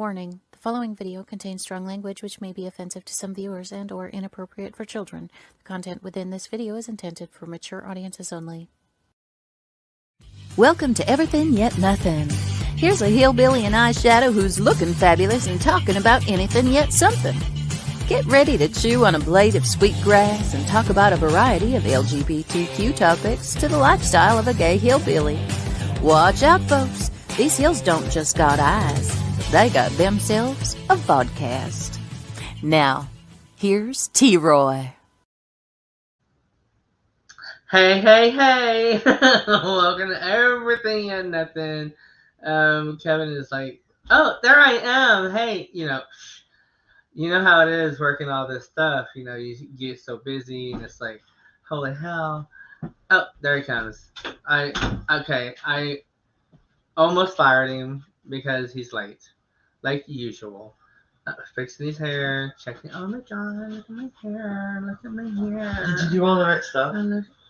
Warning, the following video contains strong language which may be offensive to some viewers and or inappropriate for children. The content within this video is intended for mature audiences only. Welcome to Everythin Yet Nothin. Here's a hillbilly in eyeshadow who's looking fabulous and talking about anything yet something. Get ready to chew on a blade of sweet grass and talk about a variety of LGBTQ topics to the lifestyle of a gay hillbilly. Watch out, folks. These hills don't just got eyes. They got themselves a vodcast. Now, here's T-Roy. Hey, hey, hey! Welcome to Everything and Nothing. Kevin is like, oh, there I am. Hey, you know how it is working all this stuff. You know, you get so busy and it's like, holy hell. Oh, there he comes. I almost fired him because he's late, like usual. Fixing his hair, checking. Oh my god, look at my hair. Look at my hair. Did you do all the right stuff?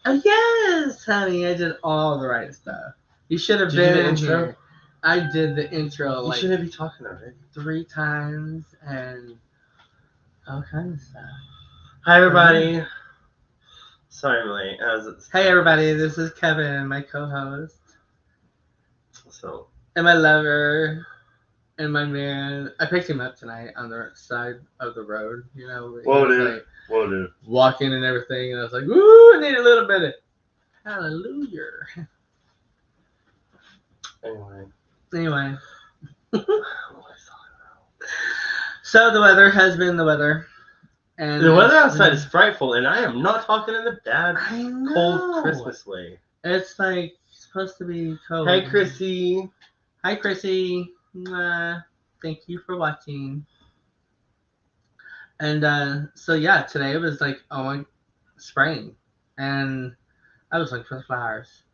Oh yes, honey, I did all the right stuff. You should have been the in intro? here. I did the intro You like shouldn't be talking about it. 3 times and all kinds of stuff. Hi, everybody. Sorry I'm late. Hey everybody, this is Kevin, my co-host, So, and my lover, and my man. I picked him up tonight on the side of the road. You know, he whoa, was, dude. like, Whoa, dude. walking and everything, and I was like, "Ooh, I need a little bit of hallelujah." Anyway. So the weather has been the weather. And The weather outside is frightful, and I am not talking in the bad, I know. cold Christmas way. It's like supposed to be cold. Hey, Chrissy. Hi, Chrissy. Mwah. Thank you for watching. And so yeah, today it was like spring, and I was looking for the flowers,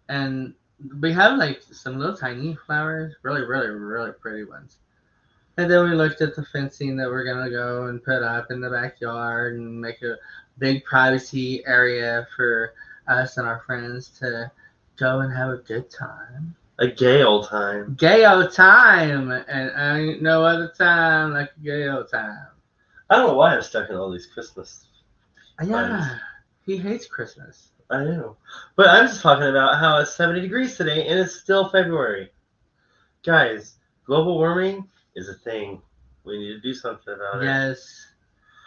and we have like some little tiny flowers, really, really, really pretty ones. And then we looked at the fencing that we're gonna go and put up in the backyard and make a big privacy area for us and our friends to go and have a good time. A gay old time. Gay old time, and ain't no other time like a gay old time. I don't know why I'm stuck in all these Christmas Yeah, vibes. he hates Christmas. I know. But I'm just talking about how it's 70 degrees today, and it's still February. Guys, global warming is a thing. We need to do something about it. Yes,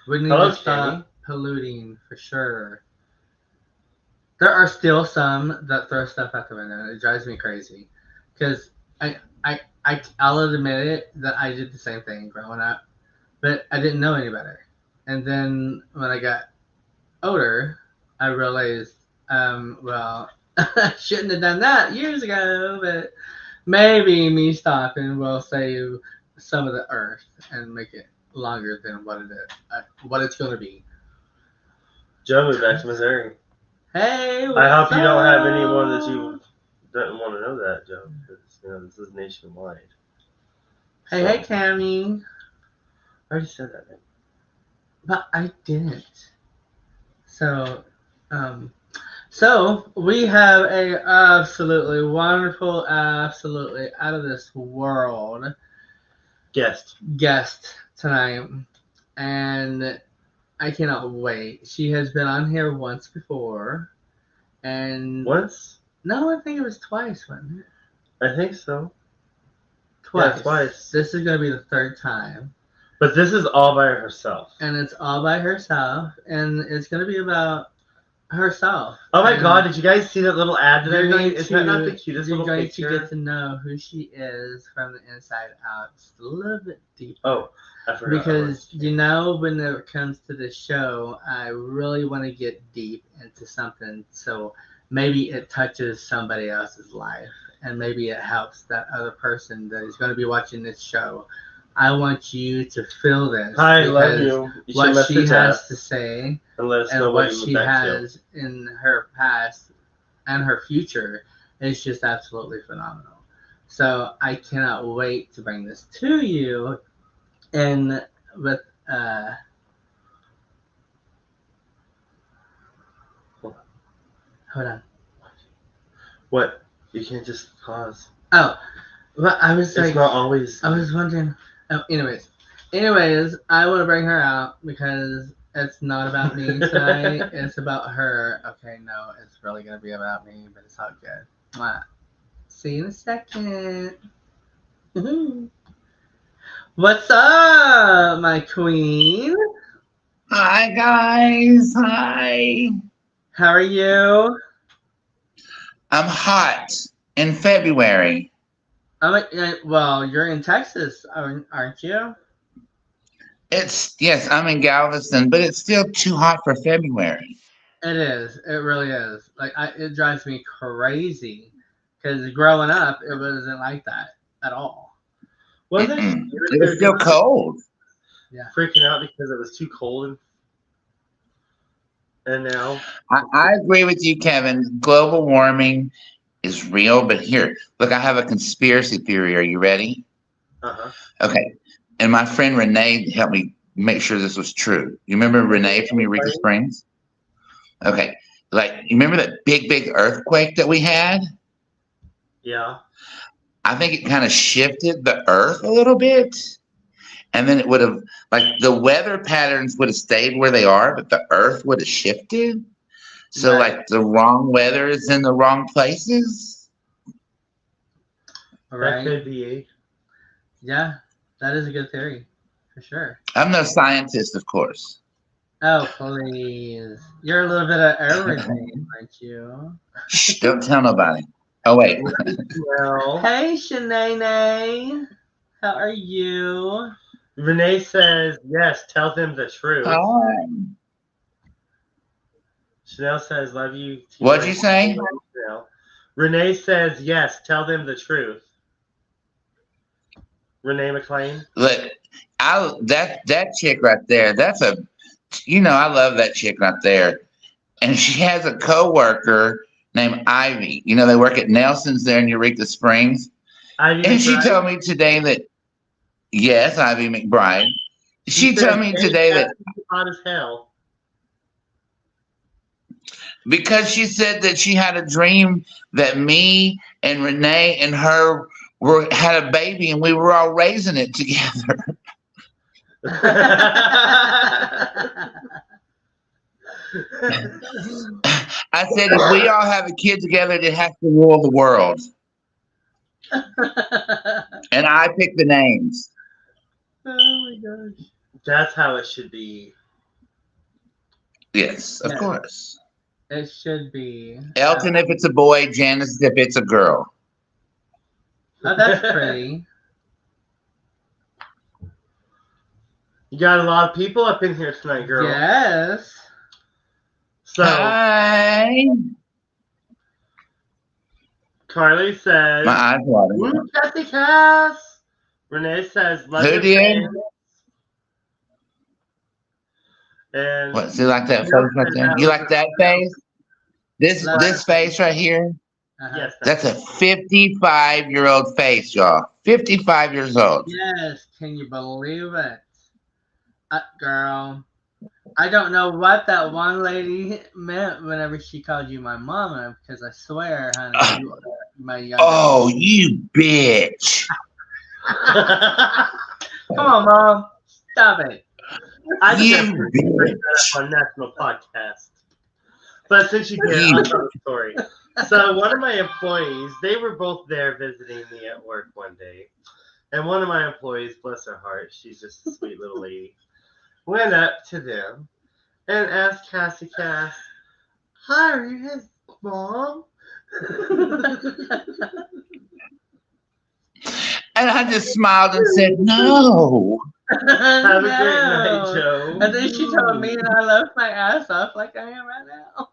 we need Hello, to stop Kenny. polluting for sure. There are still some that throw stuff out the window. It drives me crazy because I'll admit it that I did the same thing growing up, but I didn't know any better. And then when I got older, I realized, well, I shouldn't have done that years ago, but maybe me stopping will save some of the earth and make it longer than what it's going to be. Joe moved back to Missouri. Hey, I hope what's you don't have any up? more that you don't want to know that, Joe, because this is nationwide. Hey, hey, Cammy. I already said that, man. But I didn't. So we have a absolutely wonderful, absolutely out of this world guest tonight, and I cannot wait. She has been on here once before, and Once? No, I think it was twice, wasn't it? I think so. Twice. Yeah, twice. This is gonna be the 3rd time. But this is all by herself. And it's all by herself, and it's gonna be about herself. Oh my and god, did you guys see that little ad that I you're made? going Is that not the to- cutest You're little going picture? to get to know who she is from the inside out, just a little bit deeper. Oh, I forgot. Because, you know, when it comes to this show, I really want to get deep into something, so maybe it touches somebody else's life, and maybe it helps that other person that is going to be watching this show. I want you to feel this. I love you. What she has to say and let us and know what you she moved back to. has in her past and her future is just absolutely phenomenal. So I cannot wait to bring this to you. And with hold on. What? You can't just pause. Oh, well, I was It's not always. I was wondering Oh, anyways, I want to bring her out because it's not about me tonight. It's about her. Okay, no, it's really gonna be about me, but it's all good. Mwah. See you in a second. What's up, my queen? Hi guys, hi. How are you? I'm hot in February. Well, you're in Texas, aren't you? Yes, I'm in Galveston, but it's still too hot for February. It is. It really is. It drives me crazy because growing up, it wasn't like that at all. Wasn't It was still cold. Yeah. freaking out because it was too cold and now I agree with you, Kevin. Global warming is real, but here, look, I have a conspiracy theory. Are you ready? Okay. And my friend Renee helped me make sure this was true. You remember Renee from Eureka Springs? Okay. Like, you remember that big earthquake that we had? Yeah. I think it kind of shifted the earth a little bit. And then it would have, like, the weather patterns would have stayed where they are, but the earth would have shifted. So, Right. like, the wrong weather is in the wrong places. Right. That could be. Yeah, that is a good theory, for sure. I'm no scientist, of course. Oh, please. You're a little bit of everything, aren't you? Shh, don't tell nobody. Oh, wait. Well, Hey, Shanae. How are you? Renee says, yes, tell them the truth. Hi. Chanel says, love you. What'd you say? Chanel. Renee says, yes, tell them the truth. Renee McLean. Look, that chick right there, I love that chick right there. And she has a coworker named Ivy. They work at Nelson's there in Eureka Springs. Ivy And she McBride. told me today that, yes, Ivy McBride. She told me today that hot as hell. because she said that she had a dream that me and Renee and her had a baby and we were all raising it together. I said, if we all have a kid together, it has to rule the world. And I picked the names. Oh my gosh. That's how it should be. Yes, of course. It should be. Elton if it's a boy, Janice if it's a girl. Oh, that's pretty. You got a lot of people up in here tonight, girl. Yes. So, Hi. Carly says, My eyes watering. Cassie Cass. Renee says, love Who your did? fans. And What? So you like that face right there? You like that face? This face right here? yes, That's a 55-year-old face, y'all. 55 years old. Yes. Can you believe it? Girl. I don't know what that one lady meant whenever she called you my mama, because I swear, honey, you are my younger. Oh, you bitch. Come on, Mom. Stop it. I You just bring that up on national podcast. But since you did, I'll tell the story. So one of my employees, they were both there visiting me at work one day. And one of my employees, bless her heart, she's just a sweet little lady, went up to them and asked Cassie Cass, hi, are you his mom? And I just smiled and said, no. Have a great night, Joe. And then she told me, and I left my ass off like I am right now.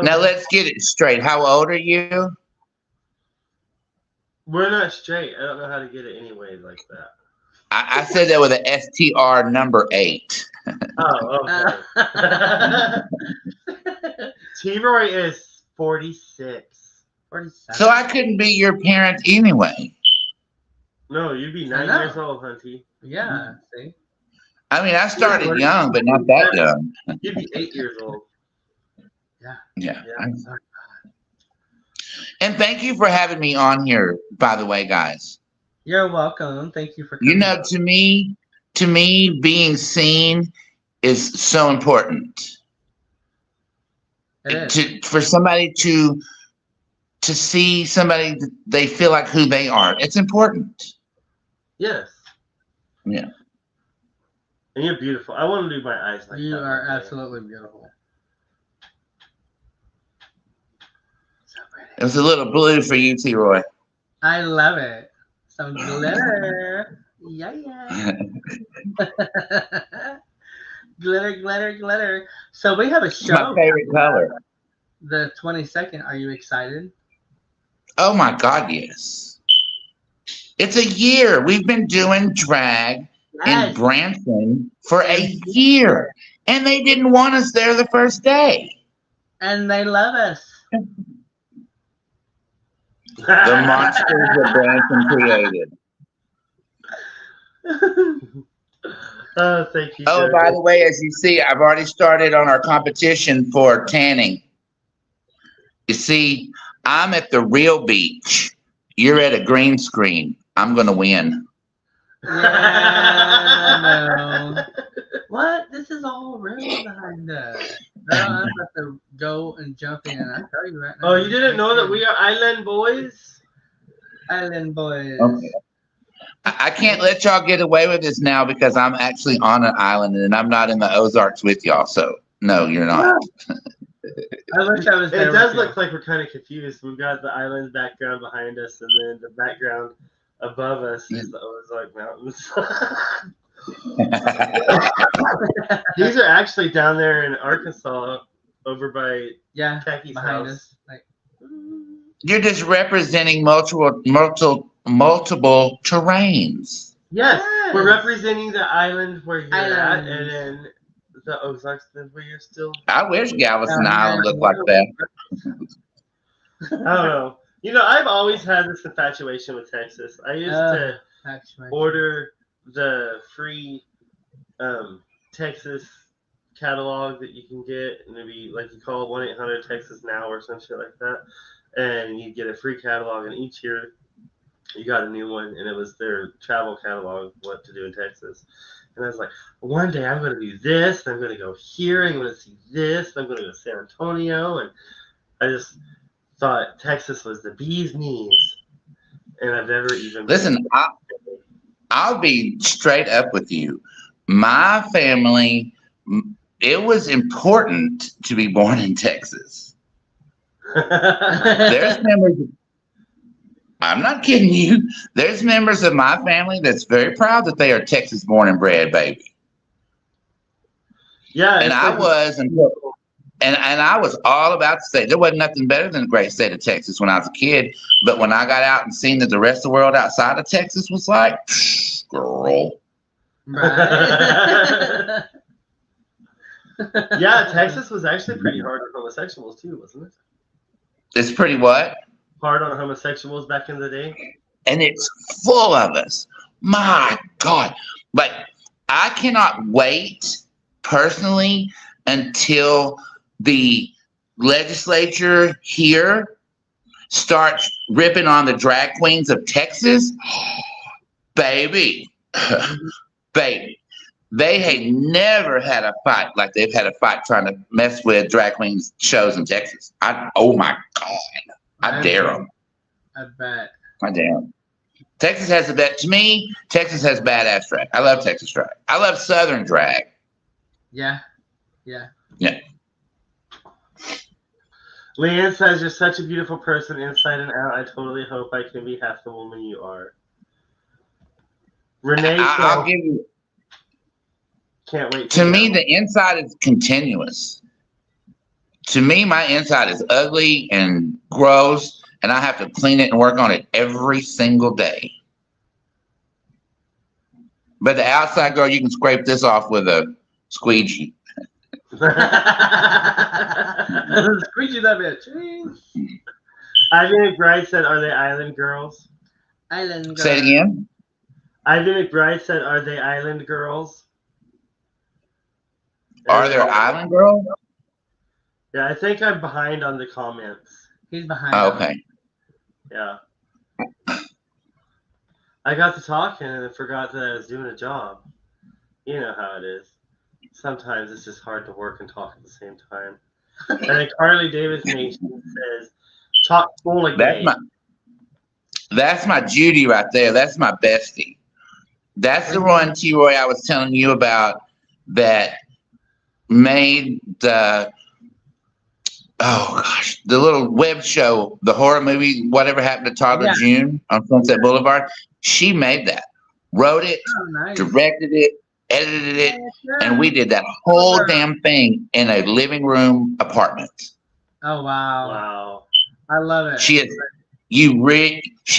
Now let's get it straight. How old are you? We're not straight. I don't know how to get it anyway like that. I said that with an STR number 8. Oh, okay. T-Roy is 46. 47. So I couldn't be your parent anyway. No, you'd be 9 years old, Hunty. Yeah, see? I mean, I started young, but not that young. You'd be 8 years old. Yeah. And thank you for having me on here, by the way, guys. You're welcome. Thank you for You coming. know, to me, being seen is so important. It is. For somebody to see somebody, they feel like who they are. It's important. Yes. Yeah. And you're beautiful. I want to do my eyes like that. You are absolutely beautiful. So pretty. It was a little blue for you, T-Roy. I love it. Some glitter. Yeah. Glitter, glitter, glitter. So we have a It's show. my favorite color. The 22nd. Are you excited? Oh my God, yes. It's a year. We've been doing drag in Branson for a year. And they didn't want us there the first day. And they love us. The monsters that Branson created. Oh, thank you. Oh, by the way, as you see, I've already started on our competition for tanning. You see, I'm at the real beach. You're at a green screen. I'm going to win. Yeah, no. What? This is all real behind us. Girl, I'm about to go and jump in. I tell you right now. Oh, you didn't know that we are island boys? Island boys. Okay. I can't let y'all get away with this now because I'm actually on an island and I'm not in the Ozarks with y'all. So, no, you're not. I wish I was there. It does look like we're kind of confused. We've got the island background behind us, and then the background above us is the Ozark Mountains. These are actually down there in Arkansas, over by Cassie's behind house. us. Like, You're just representing multiple terrains. Yes, we're representing the island where you're at, and then the Ozarks, where you're still. I wish Galveston Island looked like that. I don't know. You know, I've always had this infatuation with Texas. I used to order the free Texas catalog that you can get, and it'd be like you call 1-800-TEXAS-NOW or some shit like that, and you get a free catalog, and each year you got a new one, and it was their travel catalog, what to do in Texas. And I was like, one day I'm going to do this, and I'm going to go here, and I'm going to see this, and I'm going to go to San Antonio, and I just thought Texas was the bee's knees, and I've never even. Listen, I'll be straight up with you. My family, it was important to be born in Texas. There's members. I'm not kidding you. There's members of my family that's very proud that they are Texas born and bred, baby. Yeah, and I was, and I was all about the state. There wasn't nothing better than the great state of Texas when I was a kid. But when I got out and seen that the rest of the world outside of Texas was like, girl. Right. Yeah, Texas was actually pretty hard on homosexuals too, wasn't it? It's pretty what? Hard on homosexuals back in the day. And it's full of us. My God. But I cannot wait personally until the legislature here starts ripping on the drag queens of Texas. Baby. Baby. They had never had a fight like they've had a fight trying to mess with drag queens shows in Texas. Oh my God. I dare them. I bet. I dare them. Texas has the best. To me, Texas has badass drag. I love Texas drag. I love Southern drag. Yeah. Leanne says you're such a beautiful person inside and out. I totally hope I can be half the woman you are. Renee, I'll give you. Can't wait. To me, the inside is continuous. To me, my inside is ugly and gross, and I have to clean it and work on it every single day. But the outside, girl, you can scrape this off with a squeegee. Squeegee that bitch. Ivy McBride said, "Are they island girls?" Island girls. Say it again. Ivy McBride said, "Are they island girls?" Are there island girls? Yeah, I think I'm behind on the comments. He's behind. Oh, okay. Yeah. I got to talking and I forgot that I was doing a job. You know how it is. Sometimes it's just hard to work and talk at the same time. And then Carly Davis Nation says, "Talk full again." That's my Judy right there. That's my bestie. That's the one, T-Roy, I was telling you about that made the the little web show, the horror movie, Whatever Happened to Toddler June on Sunset Boulevard. She made that, wrote it, directed it, edited it, and we did that whole damn thing in a living room apartment. Oh wow! I love it. She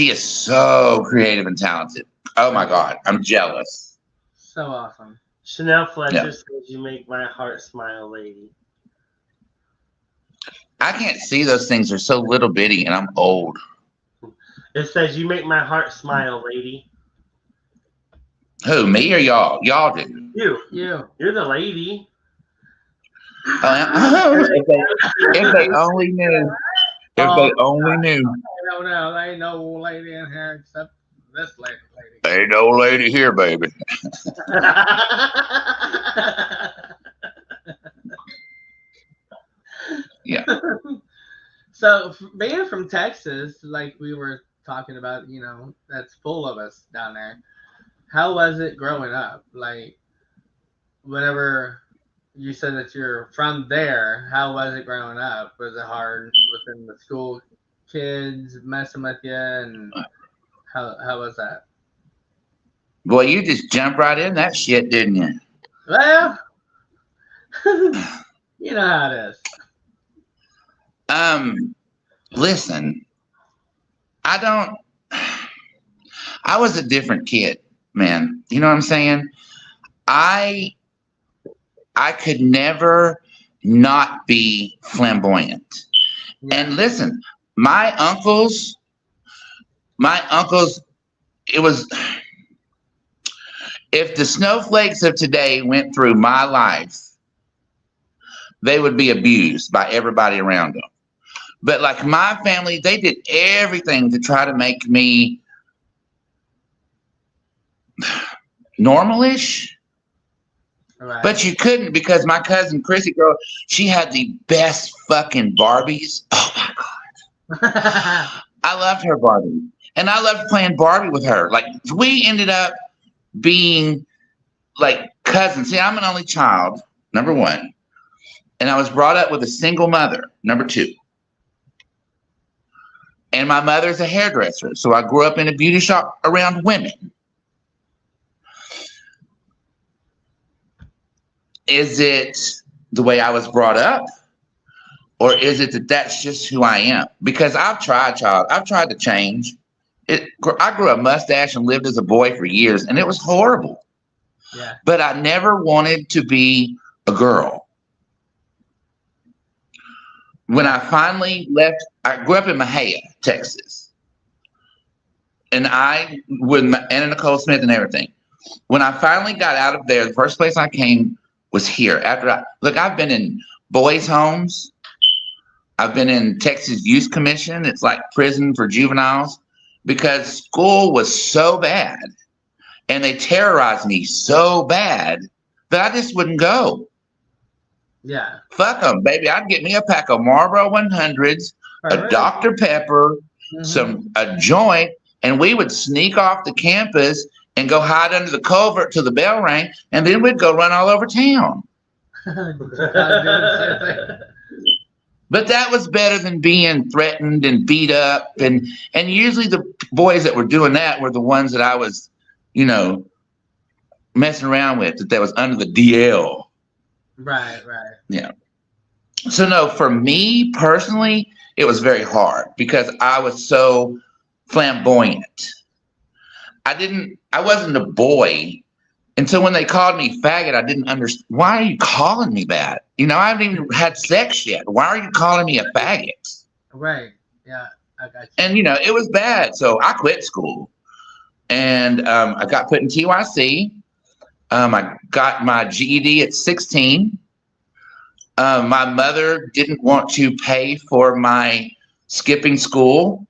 is so creative and talented. Oh my God, I'm jealous. So awesome. Chanel Fletcher says, "You make my heart smile, lady." I can't see those things. They're so little bitty, and I'm old. It says, "You make my heart smile, lady." Who, me or y'all? Y'all do. You. You're the lady. If they only knew. If they only knew. No, there ain't no lady in here except this lady. Ain't no lady here, baby. Yeah. So being from Texas, like we were talking about, that's full of us down there. How was it growing up? Like, whenever you said that you're from there, how was it growing up? Was it hard within the school kids messing with you, and how was that? Boy, you just jumped right in that shit, didn't you? Well, you know how it is. Listen, I was a different kid, man. You know what I'm saying? I could never not be flamboyant. Yeah. And listen, my uncles, it was, if the snowflakes of today went through my life, they would be abused by everybody around them. But like my family, they did everything to try to make me normalish. Right. But you couldn't, because my cousin Chrissy, girl, she had the best fucking Barbies. Oh my God. I loved her Barbie. And I loved playing Barbie with her. Like, we ended up being like cousins. See, I'm an only child, number one. And I was brought up with a single mother, number two. And my mother's a hairdresser. So I grew up in a beauty shop around women. Is it the way I was brought up? Or is it that that's just who I am? Because I've tried to change. I grew a mustache and lived as a boy for years, and it was horrible. Yeah. But I never wanted to be a girl. When I finally left, I grew up in Mahia, Texas. And I, with Anna Nicole Smith and everything. When I finally got out of there, the first place I came was here. I've been in boys' homes. I've been in Texas Youth Commission. It's like prison for juveniles, because school was so bad and they terrorized me so bad that I just wouldn't go. Yeah. Fuck them, baby. I'd get me a pack of Marlboro 100s, a Dr. Pepper, a joint, and we would sneak off the campus and go hide under the culvert till the bell rang, and then we'd go run all over town. But that was better than being threatened and beat up. And usually the boys that were doing that were the ones that I was, messing around with, that was under the DL. Right. Yeah. So no, for me personally, it was very hard because I was so flamboyant. I wasn't a boy. And so when they called me faggot, I didn't understand. Why are you calling me that? I haven't even had sex yet. Why are you calling me a faggot? Right. Yeah, I got you. And, it was bad. So I quit school. And I got put in TYC. I got my GED at 16. My mother didn't want to pay for my skipping school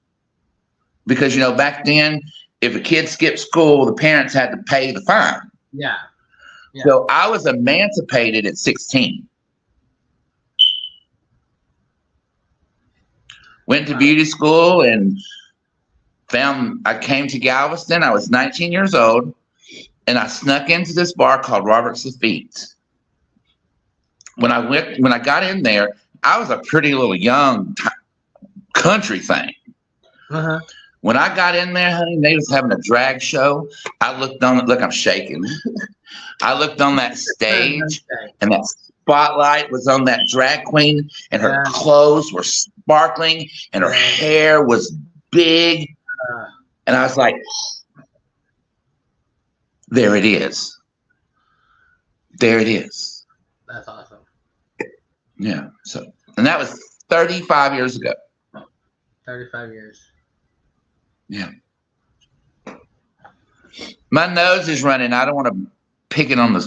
because, back then, if a kid skipped school, the parents had to pay the fine. Yeah. So I was emancipated at 16. Went to beauty school and I came to Galveston. I was 19 years old, and I snuck into this bar called Robert's Lafitte. When I got in there, I was a pretty little young country thing. Uh-huh. When I got in there, honey, they was having a drag show. I looked on it. Look, I'm shaking. I looked on that stage, and that spotlight was on that drag queen, and her clothes were sparkling, and her hair was big. And I was like, there it is. There it is. That's awesome. Yeah. So, and that was 35 years ago. 35 years. Yeah. My nose is running. I don't want to pick it on the.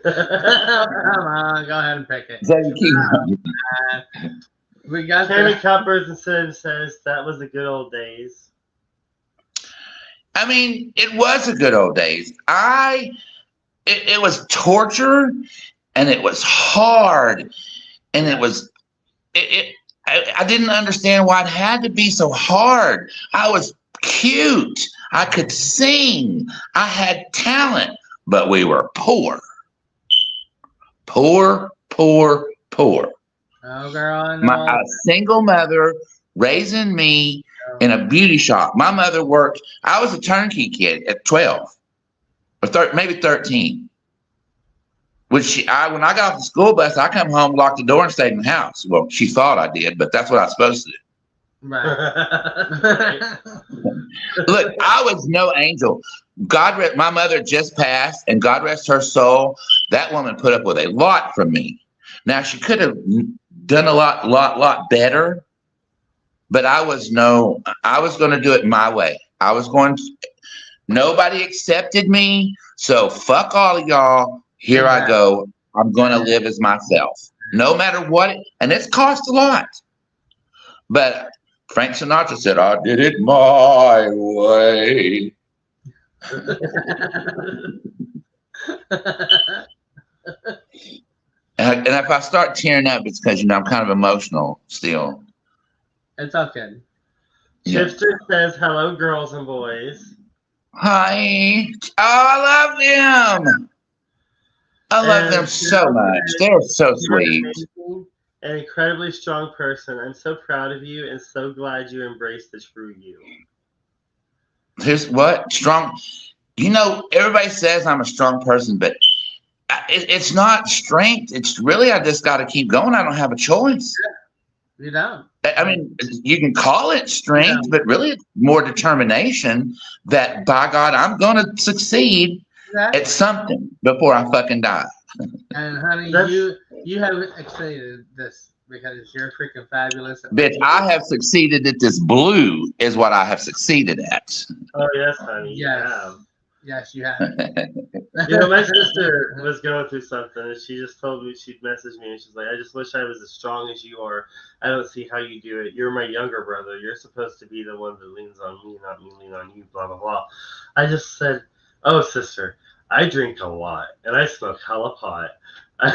Come on, go ahead and pick it. So you keep we got Tammy Cuppers and says that was the good old days. I mean, it was a good old days. It was torture, and it was hard, and it was I didn't understand why it had to be so hard. I was cute. I could sing. I had talent, but we were poor. Poor, poor, poor. Oh, girl, No. A single mother raising me in a beauty shop. My mother worked. I was a turnkey kid at 12 or maybe 13. When I got off the school bus, I come home, locked the door, and stayed in the house. Well, she thought I did, but that's what I was supposed to do. Right. Look, I was no angel. My mother just passed, and God rest her soul. That woman put up with a lot from me. Now, she could have done a lot better, but I was going to do it my way. Nobody accepted me, so fuck all of y'all. Here I go. I'm going to live as myself, no matter what. And it's cost a lot. But Frank Sinatra said, I did it my way. And if I start tearing up, it's because, I'm kind of emotional still. It's okay. Chipster says, hello, girls and boys. Hi. Oh, I love them. I love them so much. They're so sweet. An incredibly strong person. I'm so proud of you and so glad you embrace the true you. Here's what? Strong. Everybody says I'm a strong person, but it's not strength. It's really, I just got to keep going. I don't have a choice. You don't. I mean, you can call it strength, but really it's more determination that, by God, I'm going to succeed at something before I fucking die. And honey, you have exceeded this because you're freaking fabulous. Bitch, I have succeeded at this. Blue is what I have succeeded at. Oh yes, honey. Yes. Yes, you have. My sister was going through something, and she just told me, she'd message me, and she's like, I just wish I was as strong as you are. I don't see how you do it. You're my younger brother. You're supposed to be the one that leans on me, not me lean on you, blah, blah, blah. I just said, oh, sister, I drink a lot, and I smoke hella pot. I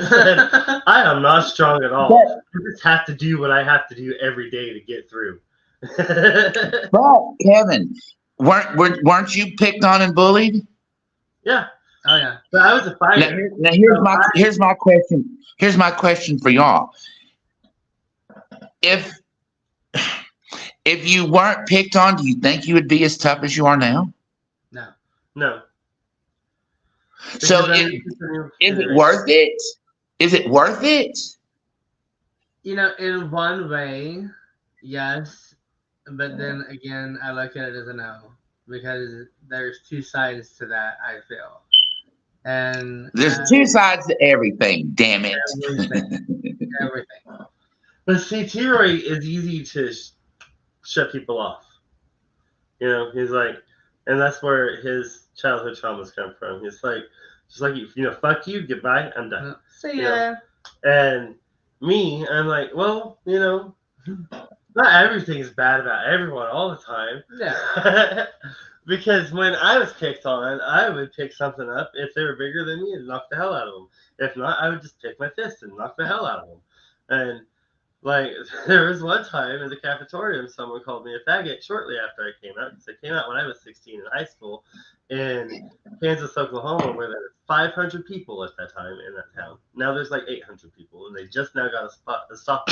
said, I am not strong at all. I just have to do what I have to do every day to get through. But, Kevin, weren't you picked on and bullied? Yeah. Oh yeah. But I was a fighter. Now here's my question. Here's my question for y'all. If you weren't picked on, do you think you would be as tough as you are now? No. So is it worth it? Is it worth it? In one way, yes. But then again, I look at it as a no. Because there's two sides to that, I feel. And there's two sides to everything, damn it. Everything. But see, T-Roy is easy to shut people off. He's like, and that's where his childhood traumas come from. He's like, just like, fuck you, goodbye, I'm done. See ya. And me, I'm like, well, not everything is bad about everyone all the time. Yeah. Because when I was picked on, I would pick something up if they were bigger than me and knock the hell out of them. If not, I would just pick my fist and knock the hell out of them. And like, there was one time in the cafeteria, someone called me a faggot shortly after I came out. Because I came out when I was 16 in high school in Kansas, Oklahoma, where there were 500 people at that time in that town. Now there's like 800 people, and they just now got a stop.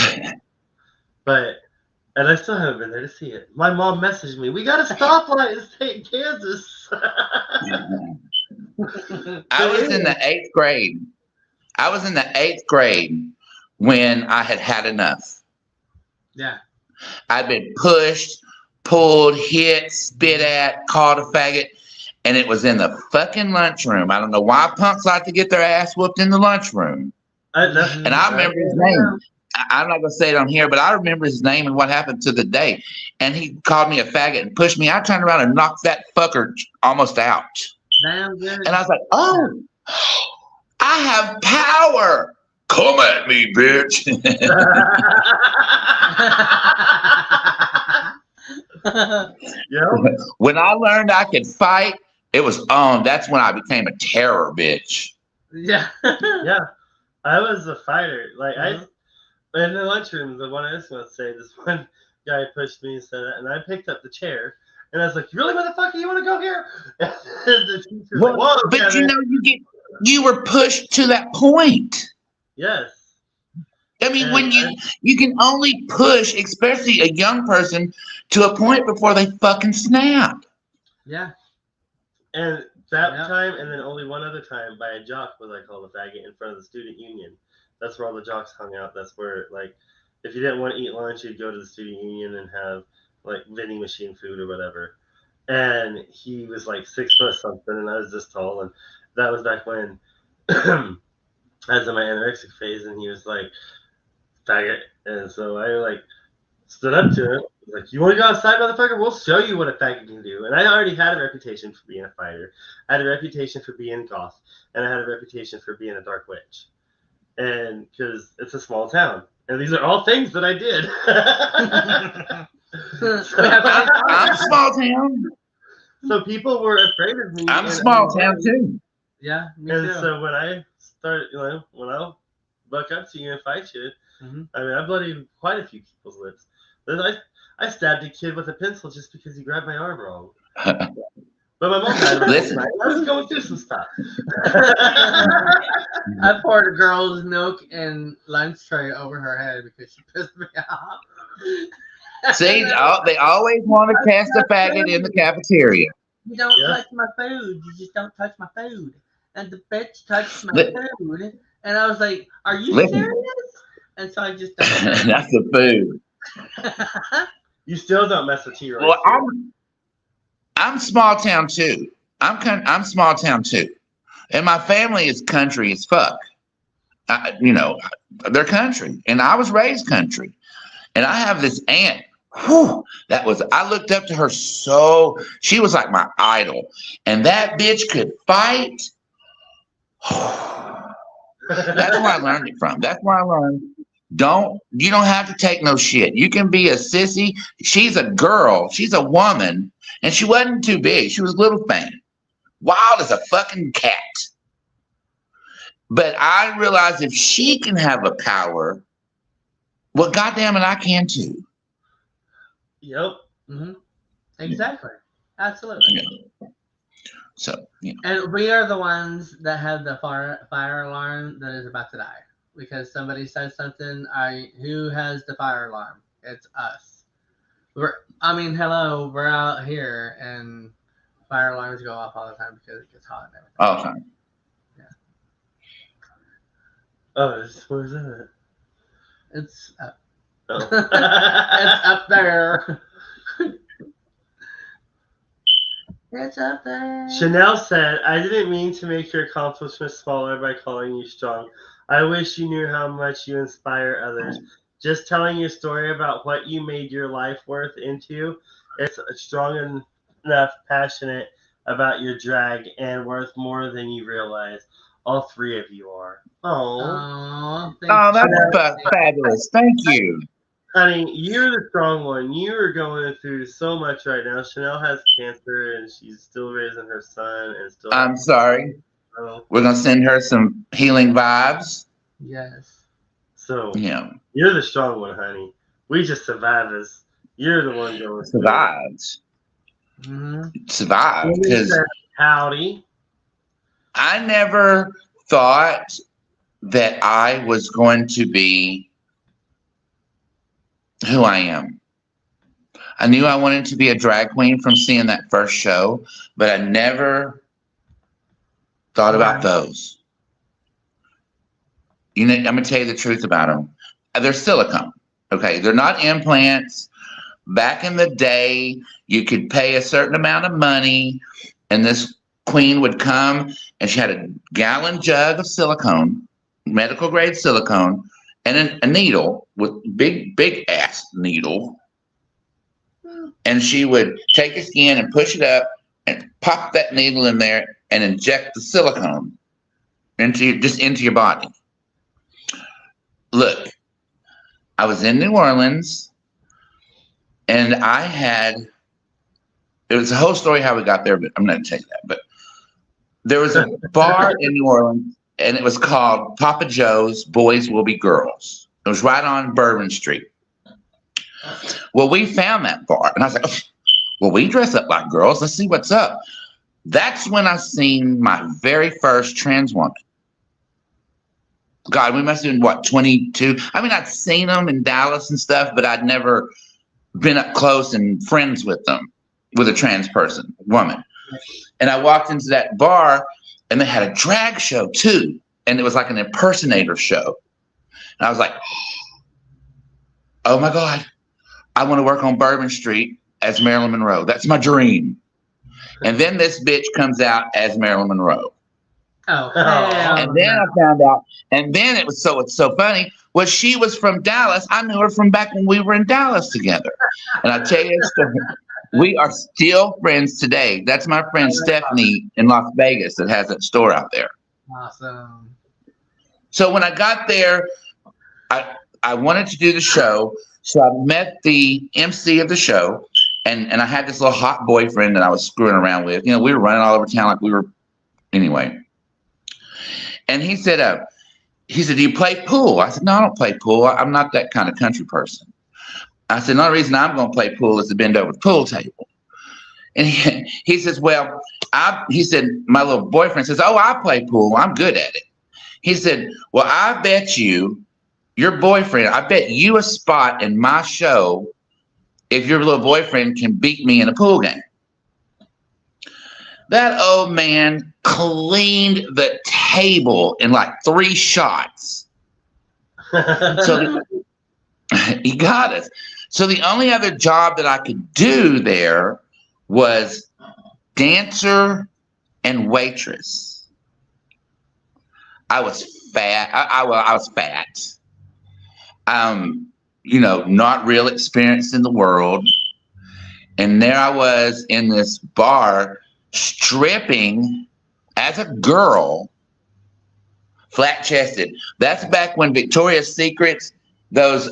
And I still haven't been there to see it. My mom messaged me, "We got a stoplight in St. Kansas." I was in the 8th grade. I was in the 8th grade when I had had enough. Yeah. I'd been pushed, pulled, hit, spit at, called a faggot, and it was in the fucking lunchroom. I don't know why punks like to get their ass whooped in the lunchroom. And I remember his name. I'm not going to say it on here, but I remember his name and what happened to the day. And he called me a faggot and pushed me. I turned around and knocked that fucker almost out. Damn good. And I was like, oh, I have power. Come at me, bitch. Yep. When I learned I could fight, it was on. That's when I became a terror, bitch. Yeah. Yeah. I was a fighter. Like, in the lunchroom, the one I was going to say, this one guy pushed me and said that, and I picked up the chair, and I was like, "Really, motherfucker, you want to go here?" The teacher's like, "Whoa, but Kevin." you know, you were pushed to that point. Yes. I mean, when you can only push, especially a young person, to a point before they fucking snap. Yeah. And that time, and then only one other time, by a jock was I called a faggot in front of the student union. That's where all the jocks hung out. That's where, like, if you didn't want to eat lunch, you'd go to the student union and have, like, vending machine food or whatever. And he was, like, 6 foot something, and I was this tall. And that was back when I was in my anorexic phase, and he was like, faggot. And so I, like, stood up to him. Like, "You want to go outside, motherfucker? We'll show you what a faggot can do." And I already had a reputation for being a fighter. I had a reputation for being goth. And I had a reputation for being a dark witch. And because it's a small town, and these are all things that I did. I'm small town. So people were afraid of me. I'm small town too. Yeah, me And too. so when I started, when I'll buck up to you and fight you, I mean, I bloodied quite a few people's lips. Then I stabbed a kid with a pencil just because he grabbed my arm wrong. But my mom died. Listen. I was going through some stuff. I poured a girl's milk and lunch tray over her head because she pissed me off. See, they always want to test a faggot in the cafeteria. You don't touch my food. You just don't touch my food. And the bitch touched my food. And I was like, "Are you serious?" And so I just that's the food. You still don't mess with T-Roy. Well, I'm small town too. I'm small town too, and my family is country as fuck. They're country, and I was raised country. And I have this aunt. I looked up to her so. She was like my idol, and that bitch could fight. That's where I learned it from. That's where I learned. You don't have to take no shit. You can be a sissy. She's a girl. She's a woman. And she wasn't too big. She was a little thing. Wild as a fucking cat. But I realized if she can have a power, well, goddamn it, I can too. Yep. Mm-hmm. Exactly. Absolutely. Yeah. So, And we are the ones that have the fire alarm that is about to die. Because somebody said something, who has the fire alarm? It's us. Hello, we're out here and fire alarms go off all the time because it gets hot and everything. all the time. Yeah. Oh, where's that? It's up. Oh. It's up there. It's up there. Chanel said, "I didn't mean to make your accomplishments smaller by calling you strong. I wish you knew how much you inspire others. Just telling your story about what you made your life worth into, it's strong enough, passionate about your drag, and worth more than you realize. All three of you are." Oh, that's fabulous. Thank you. Honey, you're the strong one. You are going through so much right now. Chanel has cancer and she's still raising her son and still. I'm sorry. We're gonna send her some healing vibes. Yes. So yeah, you're the strong one, honey. We just survivors. You're the one going survived. Survived because howdy. I never thought that I was going to be who I am. I knew I wanted to be a drag queen from seeing that first show, but I never thought about those. You know, I'm gonna tell you the truth about them. They're silicone. Okay, they're not implants. Back in the day, you could pay a certain amount of money, and this queen would come, and she had a gallon jug of silicone, medical grade silicone, and a needle with big ass needle, and she would take a skin and push it up and pop that needle in there and inject the silicone into your body. Look, I was in New Orleans, and it was a whole story how we got there, but I'm not going to tell you that. But there was a bar in New Orleans, and it was called Papa Joe's Boys Will Be Girls. It was right on Bourbon Street. Well, we found that bar, and I was like, oh, well, we dress up like girls. Let's see what's up. That's when I seen my very first trans woman. God, we must have been, what, 22? I mean, I'd seen them in Dallas and stuff, but I'd never been up close and friends with them, with a trans woman. And I walked into that bar, and they had a drag show, too. And it was like an impersonator show. And I was like, oh, my God. I want to work on Bourbon Street as Marilyn Monroe. That's my dream. And then this bitch comes out as Marilyn Monroe. Oh, and then I found out, and then it's so funny. Well, she was from Dallas. I knew her from back when we were in Dallas together. And I tell you, we are still friends today. That's my friend Stephanie in Las Vegas that has that store out there. Awesome. So when I got there, I wanted to do the show. So I met the MC of the show, and I had this little hot boyfriend that I was screwing around with. You know, we were running all over town like we were, anyway. And he said, do you play pool? I said, no, I don't play pool. I'm not that kind of country person. I said, the only reason I'm going to play pool is to bend over the pool table. And he says, well, he said, my little boyfriend says, oh, I play pool. I'm good at it. He said, well, I bet you, your boyfriend, I bet you a spot in my show if your little boyfriend can beat me in a pool game. That old man cleaned the table in like 3 shots. So he got us. So the only other job that I could do there was dancer and waitress. I was fat. I was fat. You know, not real experienced in the world. And there I was in this bar stripping as a girl, flat-chested. That's back when Victoria's Secrets, those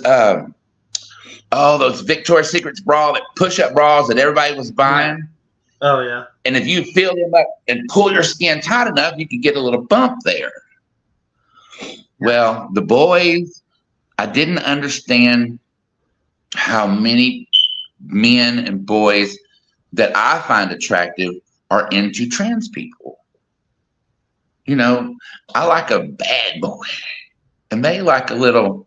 Victoria's Secrets bras, that push-up bras that everybody was buying. Oh, yeah. And if you fill them up and pull your skin tight enough, you could get a little bump there. Well, the boys, I didn't understand how many men and boys that I find attractive are into trans people. You know, I like a bad boy, and they like a little,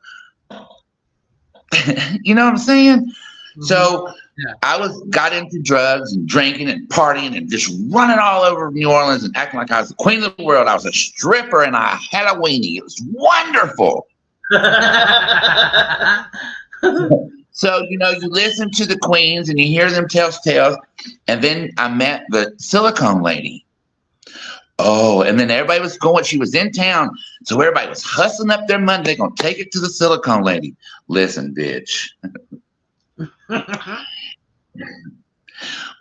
you know what I'm saying? Mm-hmm. So yeah. I got into drugs and drinking and partying and just running all over New Orleans and acting like I was the queen of the world. I was a stripper and I had a weenie. It was wonderful. So, you know, you listen to the queens and you hear them tell tales. And then I met the silicone lady. Oh, and then everybody was going. She was in town. So everybody was hustling up their money. They're going to take it to the silicone lady. Listen, bitch.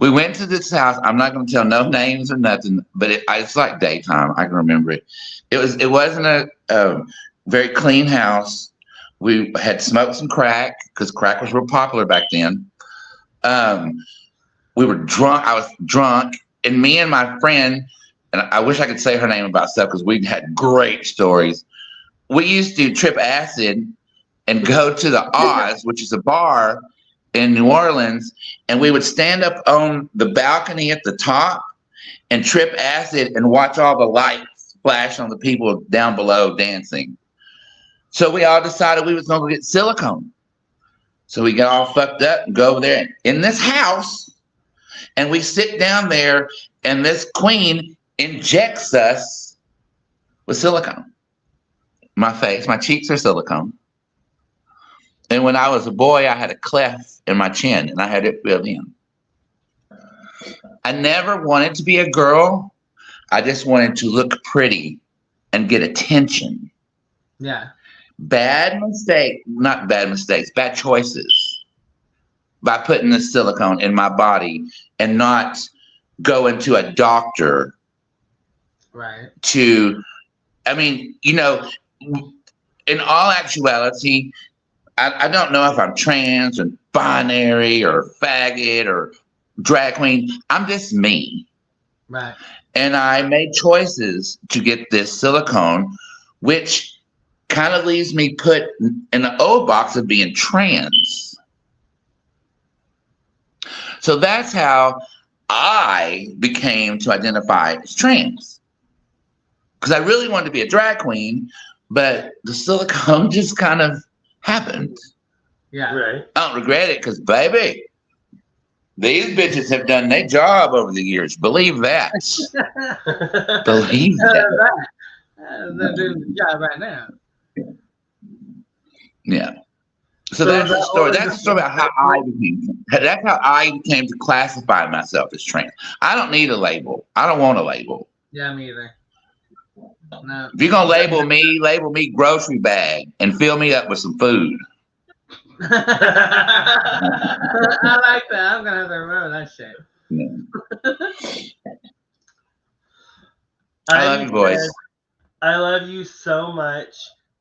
We went to this house. I'm not going to tell no names or nothing, but it's like daytime. I can remember it. It wasn't a very clean house. We had smoked some crack because crack was real popular back then. We were drunk. I was drunk, and me and my friend, and I wish I could say her name about stuff because we had great stories. We used to trip acid and go to the Oz, which is a bar in New Orleans, and we would stand up on the balcony at the top and trip acid and watch all the lights flash on the people down below dancing. So we all decided we was going to go get silicone. So we got all fucked up and go over there in this house, and we sit down there, and this queen injects us with silicone. My face, my cheeks are silicone. And when I was a boy, I had a cleft in my chin, and I had it filled in. I never wanted to be a girl. I just wanted to look pretty and get attention. Yeah. Bad choices by putting the silicone in my body and not going to a doctor. Right. In all actuality, I don't know if I'm trans or binary or faggot or drag queen. I'm just me. Right. And I made choices to get this silicone, which kind of leaves me put in the old box of being trans. So that's how I became to identify as trans. Because I really wanted to be a drag queen, but the silicone just kind of happened. Yeah. Right. I don't regret it because, baby, these bitches have done their job over the years. Believe that. Believe that. They're doing the job right now. Yeah. So that's the story. That's the story about how I became. That's how I came to classify myself as trans. I don't need a label. I don't want a label. Yeah, me either. No. If you're gonna label me grocery bag and fill me up with some food. I like that. I'm gonna have to remember that shit. Yeah. I love you, boys. I love you so much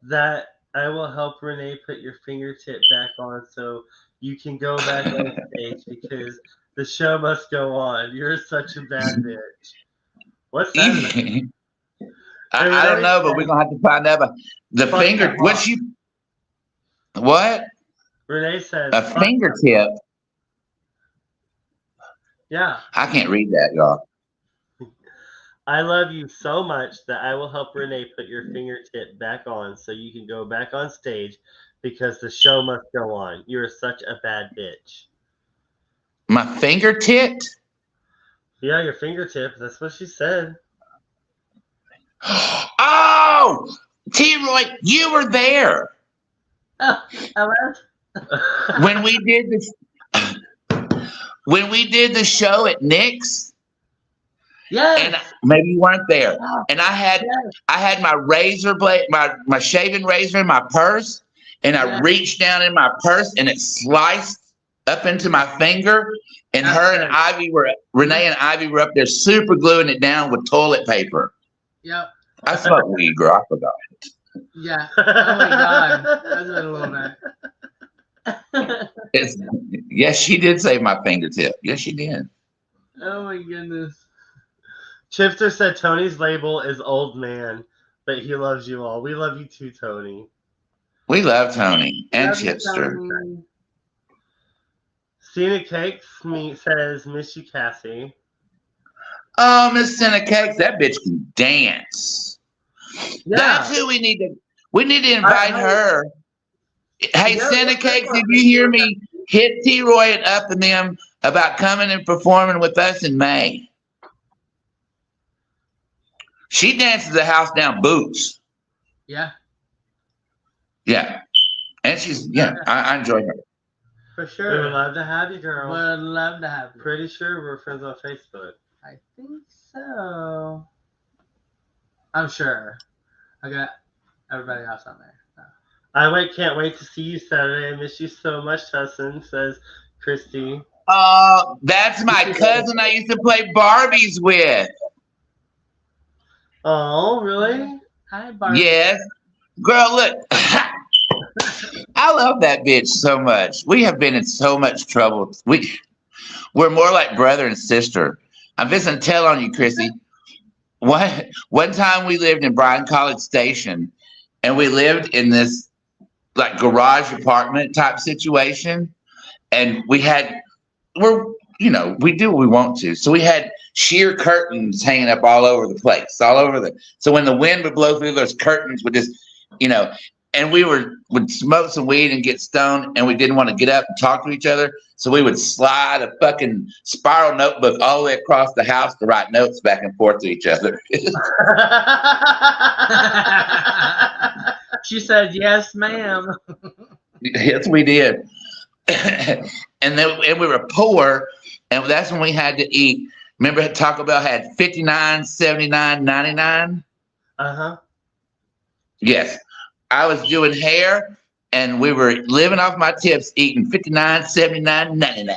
that I will help Renee put your fingertip back on so you can go back on stage because the show must go on. You're such a bad bitch. What's that? I don't know, but we're gonna have to find out about the finger. What? Renee says a fingertip. Yeah. I can't read that, y'all. I love you so much that I will help Renee put your fingertip back on so you can go back on stage because the show must go on. You're such a bad bitch. My fingertip? Yeah, your fingertip. That's what she said. Oh, T-Roy, you were there. Oh, I was? When we did the show at Nick's. Yes. And maybe you weren't there. And I had my razor blade, my shaving razor in my purse, and I reached down in my purse and it sliced up into my finger. And Renee and Ivy were up there super gluing it down with toilet paper. Yep. I smoked weed, girl. I forgot. Yeah. Oh my God. That's been a little bit. Yes, she did save my fingertip. Yes, she did. Oh my goodness. Chipster said Tony's label is old man, but he loves you all. We love you too, Tony. We love Tony and Chipster. Cena Cakes says, miss you, Cassie. Oh, Miss Cena Cakes, that bitch can dance. Yeah. That's who we need to invite her. Hey, Cena Cakes, did you hear me hit T-Roy and up and them about coming and performing with us in May? She dances the house down boots. Yeah. Yeah. And I enjoy her. For sure. We would love to have you, girl. Would love to have you. Pretty sure we're friends on Facebook. I think so. I'm sure. I got everybody else on there. So. Can't wait to see you Saturday. I miss you so much, Tussin, says Christy. Oh, that's my cousin I used to play Barbies with. Oh, really? Hi, Barbie. Yes. Girl, look. I love that bitch so much. We have been in so much trouble. We're more like brother and sister. I'm just gonna tell on you, Chrissy. One time we lived in Bryan College Station, and we lived in this like garage apartment type situation, and we do what we want to. So we had sheer curtains hanging up all over the place, so when the wind would blow through, those curtains would just, and we would smoke some weed and get stoned, and we didn't want to get up and talk to each other. So we would slide a fucking spiral notebook all the way across the house to write notes back and forth to each other. She said, "Yes, ma'am." Yes, we did. And we were poor, and that's when we had to eat. Remember, Taco Bell had 59, 79, 99? Uh-huh. Yes. I was doing hair, and we were living off my tips, eating 59, 79, 99.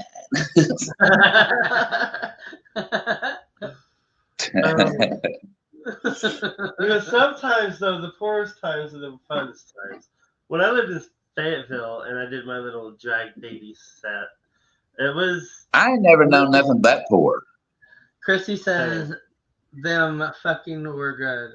Sometimes, though, the poorest times are the funnest times. When I lived in Fayetteville and I did my little drag baby set, it was... I ain't never known nothing but poor. Chrissy says, them fucking were good.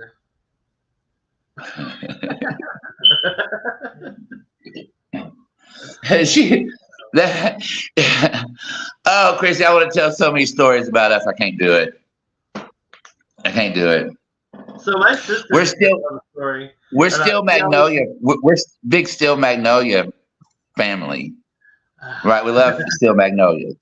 Oh, Chrissy, I want to tell so many stories about us. I can't do it. So my sister, we're still Magnolia. We're big Still Magnolia family, right? We love Still Magnolia.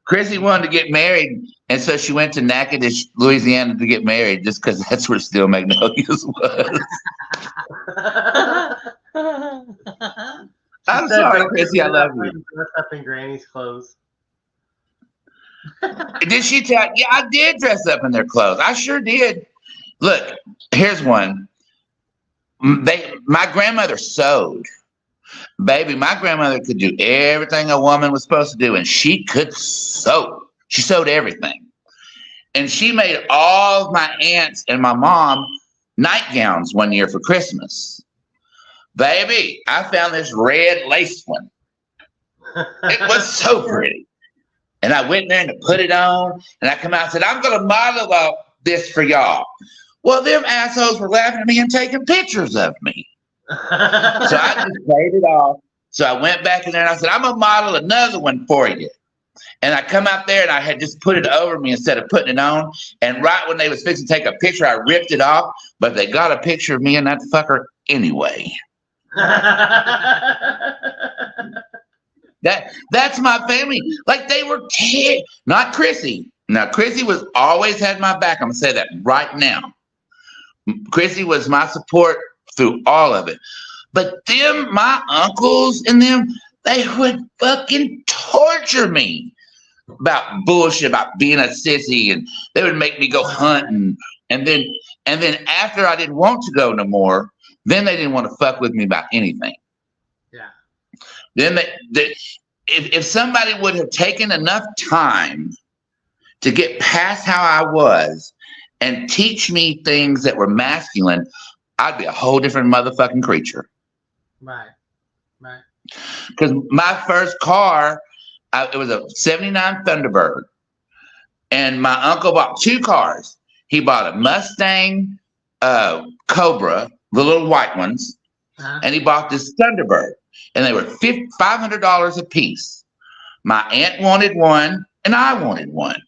Chrissy wanted to get married, and so she went to Natchitoches, Louisiana, to get married, just because that's where Still Magnolias was. I'm sorry, Chrissy. I love you. Dress up in Granny's clothes. Did she tell? Yeah, I did dress up in their clothes. I sure did. Look, here's one. My grandmother sewed. Baby, my grandmother could do everything a woman was supposed to do, and she could sew. She sewed everything. And she made all of my aunts and my mom nightgowns one year for Christmas. Baby, I found this red lace one. It was so pretty. And I went there and put it on, and I come out and said, I'm going to model this for y'all. Well, them assholes were laughing at me and taking pictures of me. So I just paid it off. So I went back in there and I said, I'm going to model another one for you. And I come out there and I had just put it over me instead of putting it on. And right when they was fixing to take a picture, I ripped it off. But they got a picture of me and that fucker anyway. That's my family. Like they were not Chrissy. Now, Chrissy was always had my back. I'm going to say that right now. Chrissy was my support through all of it. But them, my uncles and them, they would fucking torture me about bullshit, about being a sissy, and they would make me go hunting. And then after I didn't want to go no more, then they didn't want to fuck with me about anything. Yeah. Then if somebody would have taken enough time to get past how I was and teach me things that were masculine, I'd be a whole different motherfucking creature. Right. Because my first car, it was a 79 Thunderbird. And my uncle bought two cars. He bought a Mustang Cobra, the little white ones, and he bought this Thunderbird. And they were $500 a piece. My aunt wanted one, and I wanted one.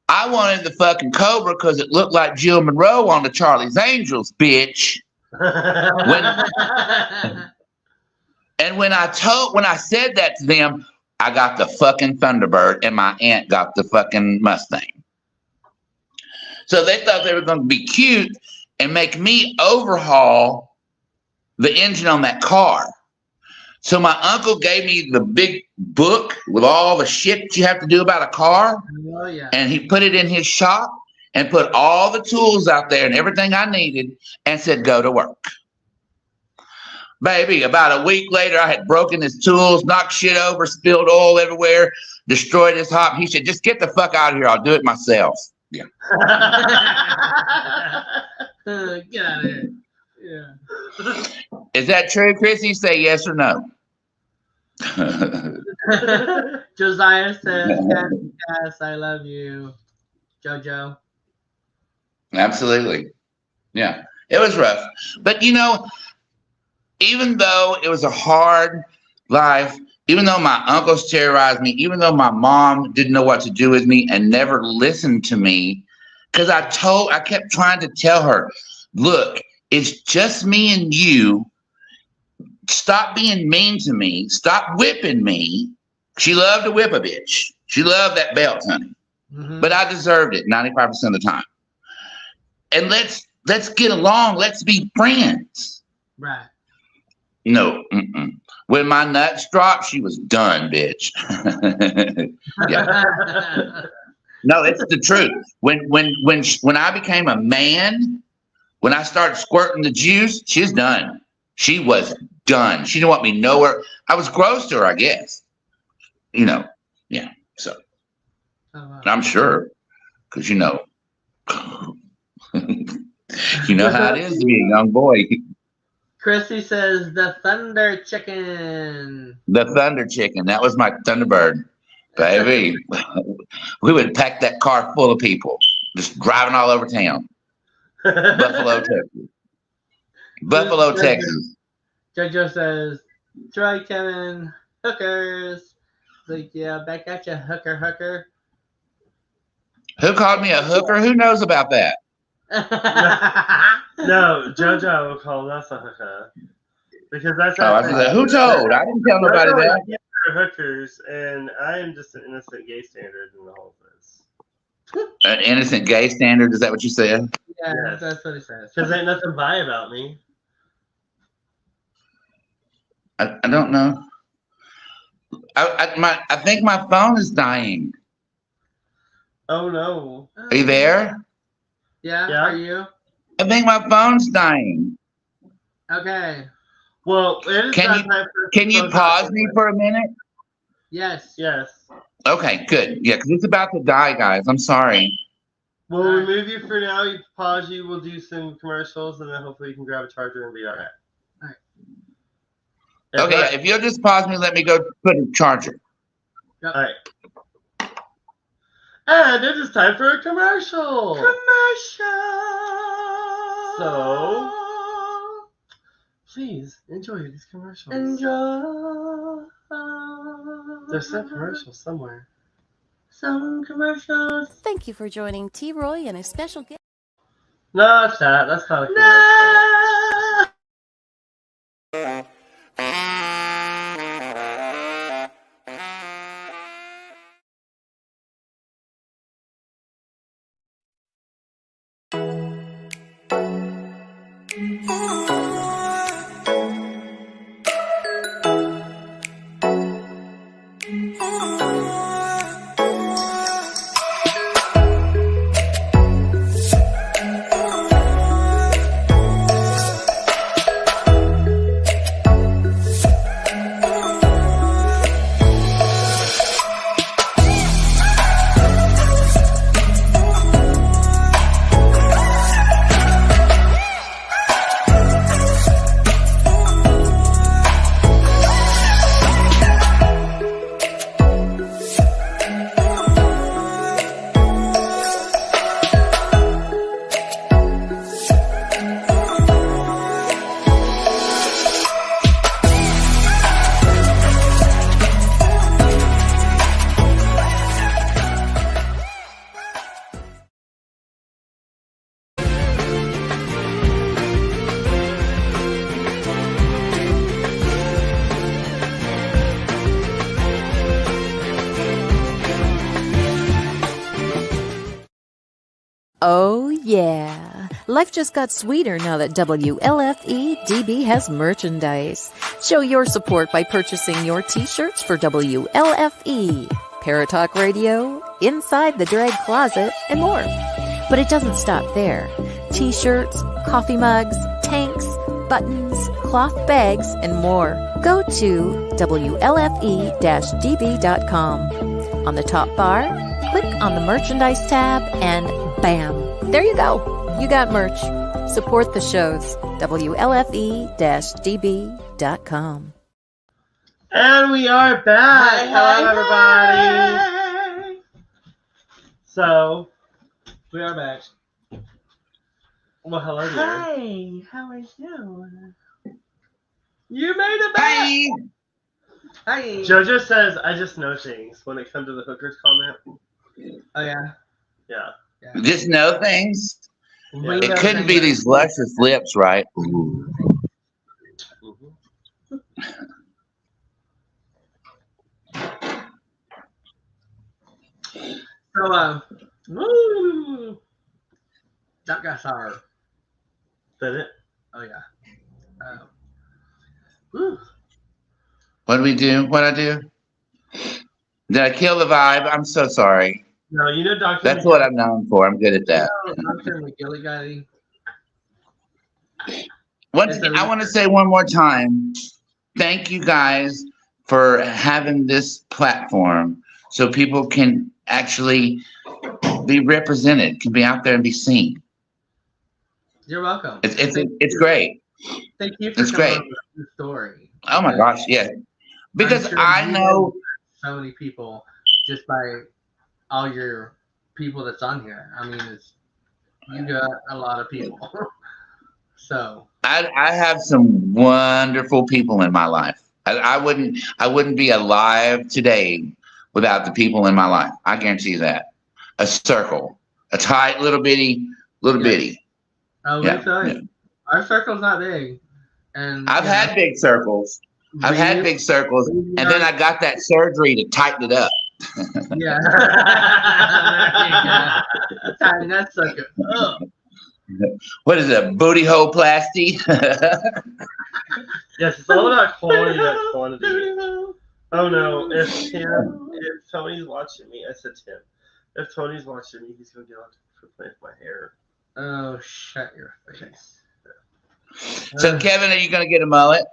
I wanted the fucking Cobra because it looked like Jill Monroe on the Charlie's Angels, bitch. When I said that to them, I got the fucking Thunderbird, and my aunt got the fucking Mustang. So they thought they were going to be cute and make me overhaul the engine on that car. So my uncle gave me the big book with all the shit you have to do about a car. Oh, yeah. And he put it in his shop and put all the tools out there and everything I needed and said, go to work. Baby, about a week later, I had broken his tools, knocked shit over, spilled oil everywhere, destroyed his hop. He said, just get the fuck out of here. I'll do it myself. Yeah. Get out of here. Yeah. Is that true, Chrissy? Say yes or no. Josiah says, Cassie Cass, I love you. Jojo. Absolutely. Yeah. It was rough. But even though it was a hard life, even though my uncles terrorized me, even though my mom didn't know what to do with me and never listened to me, because I kept trying to tell her, look, it's just me and you. Stop being mean to me. Stop whipping me. She loved to whip a bitch. She loved that belt, honey. Mm-hmm. But I deserved it 95% of the time. And let's get along. Let's be friends. Right. No. Mm-mm. When my nuts dropped, she was done, bitch. Yeah. No, it's the truth. When I became a man, when I started squirting the juice, she was done. She was done. She didn't want me nowhere. I was gross to her, I guess. Yeah. So I'm sure, because you know how it is to be a young boy. Chrissy says the Thunder Chicken. The Thunder Chicken. That was my Thunderbird, baby. We would pack that car full of people, just driving all over town. Buffalo, Texas. Buffalo, Texas. Jojo says, Troy, Kevin, hookers. Like, yeah, back at you, hooker. Who called me a hooker? Who knows about that? No, JoJo will call us a hooker. Because that's who told? I didn't tell nobody that. They're hookers, and I am just an innocent gay standard in the whole this. An innocent gay standard? Is that what you said? Yeah, yes. That's what he says. Because ain't nothing bi about me. I don't know. I think my phone is dying. Oh no! Are you there? Yeah. Are you? I think my phone's dying. Okay. Well, can you pause me for a minute? Yes. Okay, good. Yeah, because it's about to die, guys. I'm sorry. We'll remove you for now. You pause you. We'll do some commercials, and then hopefully you can grab a charger and be all right. Okay, if you'll just pause me, let me go put a charger. Yep. All right. And it is time for a commercial. So, please enjoy these commercials. There's some commercials somewhere. Some commercials. Thank you for joining T. Roy and a special guest. No, it's not. That's not a commercial. No! Oh, yeah. Life just got sweeter now that WLFE-DB has merchandise. Show your support by purchasing your t-shirts for WLFE, Paratalk Radio, Inside the Drag Closet, and more. But it doesn't stop there. T-shirts, coffee mugs, tanks, buttons, cloth bags, and more. Go to WLFE-DB.com. On the top bar, click on the merchandise tab and bam, there you go. You got merch. Support the shows. WLFE-DB.com. And we are back. Hello, everybody. So, We are back. well, hello there. Hey, how are you? You made it back. Hey, Hey. JoJo says, I just know things when it comes to the hookers comment. Oh yeah. Yeah. just know things. We It know couldn't be things. these luscious lips, right? Ooh. Mhm. So woo, that got sour. Did it? Oh yeah. Woo. What do we do? What I do? Did I kill the vibe? I'm so sorry. No, you know Dr. That's what I'm known for. I'm good at that. Dr. McGillicuddy. I want to say one more time, thank you guys for having this platform so people can actually be represented, can be out there and be seen. You're welcome. It's great. Thank you for It's coming great. up with the story. Oh my gosh, yeah. Because I'm sure I you know so many people just by all your people that's on here. I mean, you got a lot of people. So I have some wonderful people in my life. I wouldn't be alive today without the people in my life. I guarantee you that. A circle, a tight little bitty. Oh, Yeah, we tell you, yeah. our circle's not big, and I've had big circles. I've had big circles, and then I got that surgery to tighten it up. Yeah. Tighten that sucker up. What is it, booty hole plasty? Yes, it's all about quality, not quantity. Oh no, if Tony's watching me, I said Tim. If Tony's watching me, he's gonna get on for playing with my hair. Oh, shut your face. So, Kevin, are you going to get a mullet?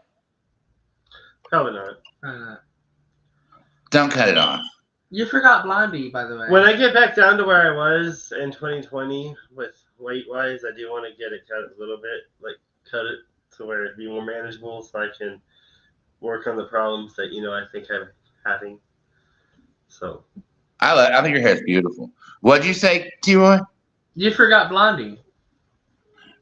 Probably not. Don't cut it off. You forgot Blondie, by the way. When I get back down to where I was in 2020 with weight-wise, I do want to get it cut a little bit, like cut it to where it'd be more manageable so I can work on the problems that, I think I'm having. So. I think your hair is beautiful. What'd you say, T-Roy? You forgot Blondie.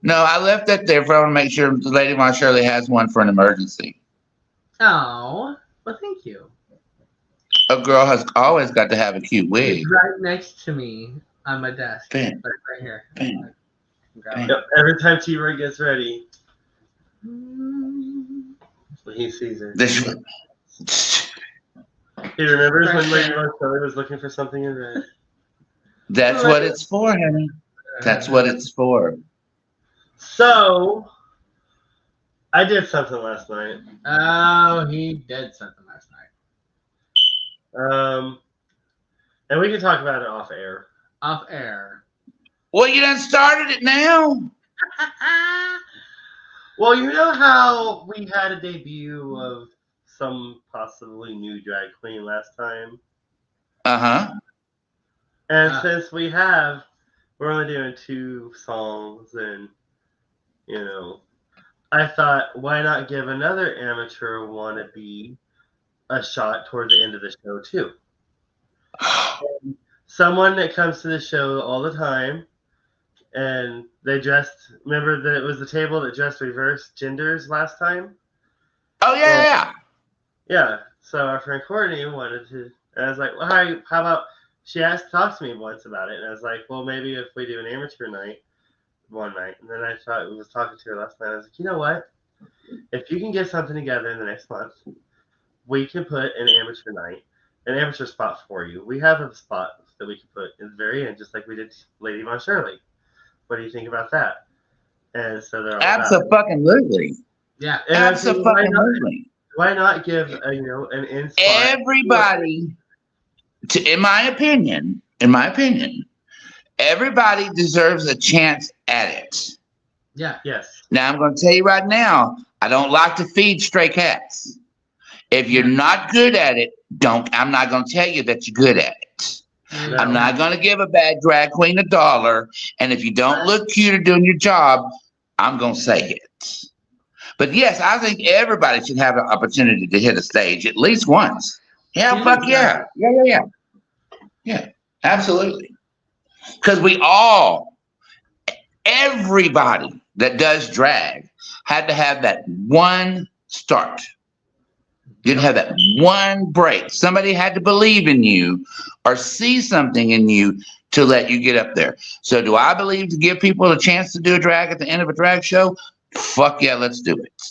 No, I left that there for I want to make sure the Lady Von Shirley has one for an emergency. Oh, well, thank you. A girl has always got to have a cute wig. It's right next to me on my desk. Bam. Right here. Bam. Bam. Yep, every time T-Roy gets ready, he sees her. He remembers when Lady Von Shirley was looking for something in red. That's what it's for, honey. That's what it's for. So, I did something last night. Oh, he did something last night. And we can talk about it off air. Off air. Well, you done started it now. Well, you know how we had a debut of some possibly new drag queen last time? Uh-huh. And since we're only doing 2 songs and, I thought, why not give another amateur wannabe a shot toward the end of the show, too? Someone that comes to the show all the time, and they remember that it was the table that dressed reverse genders last time? Oh, yeah. Yeah, so our friend Courtney wanted to, and I was like, well, how about, she talked to me once about it, and I was like, well, maybe if we do an amateur night, one night, and then I was talking to her last night, I was like, you know what? If you can get something together in the next month, we can put an amateur night, an amateur spot for you. We have a spot that we can put in the very end, just like we did Lady Von Shirley. What do you think about that? And so they're all Absolutely. Yeah. Absolutely. Why not give an in spot? Everybody, in my opinion, everybody deserves a chance at it. Yeah. Yes. Now, I'm going to tell you right now, I don't like to feed stray cats. If you're not good at it, I'm not going to tell you that you're good at it. No. I'm not going to give a bad drag queen $1. And if you don't look cute or doing your job, I'm going to say it. But yes, I think everybody should have an opportunity to hit a stage at least once. Yeah, fuck yeah. Yeah, absolutely. Because everybody that does drag had to have that one start. You'd have that one break. Somebody had to believe in you or see something in you to let you get up there. So do I believe to give people a chance to do a drag at the end of a drag show? Fuck yeah, let's do it.